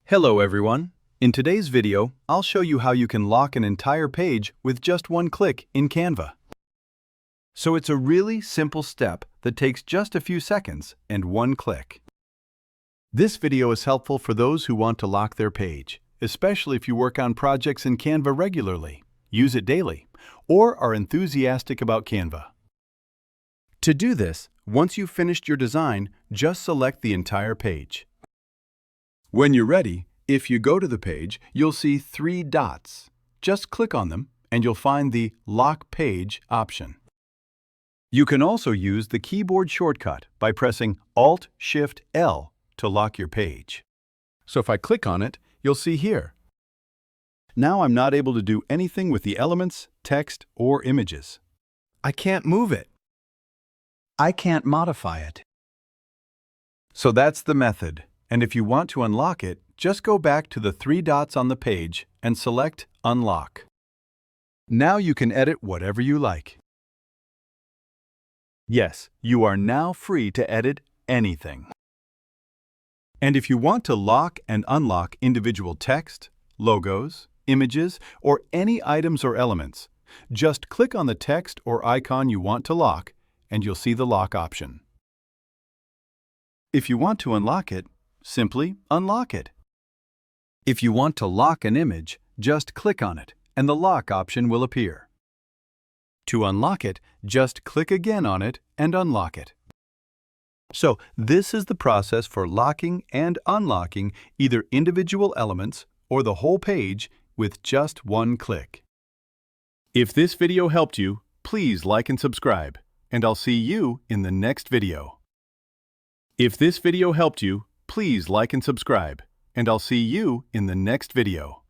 Hello everyone. In today's video, I'll show you how you can lock an entire page with just one click in Canva. So it's a really simple step that takes just a few seconds and one click. This video is helpful for those who want to lock their page, especially if you work on projects in Canva regularly, use it daily, or are enthusiastic about Canva. To do this, once you've finished your design, just select the entire page. When you're ready, if you go to the page, you'll see three dots. Just click on them and you'll find the Lock Page option. You can also use the keyboard shortcut by pressing Alt-Shift-L to lock your page. So if I click on it, you'll see here. Now I'm not able to do anything with the elements, text, or images. I can't move it. I can't modify it. So that's the method. And if you want to unlock it, just go back to the three dots on the page and select Unlock. Now you can edit whatever you like. Yes, you are now free to edit anything. And if you want to lock and unlock individual text, logos, images, or any items or elements, just click on the text or icon you want to lock, and you'll see the lock option. If you want to unlock it, simply unlock it. If you want to lock an image, just click on it, and the lock option will appear. To unlock it, just click again on it and unlock it. So this is the process for locking and unlocking either individual elements or the whole page with just one click. If this video helped you, please like and subscribe, and I'll see you in the next video. If this video helped you, please like and subscribe, and I'll see you in the next video.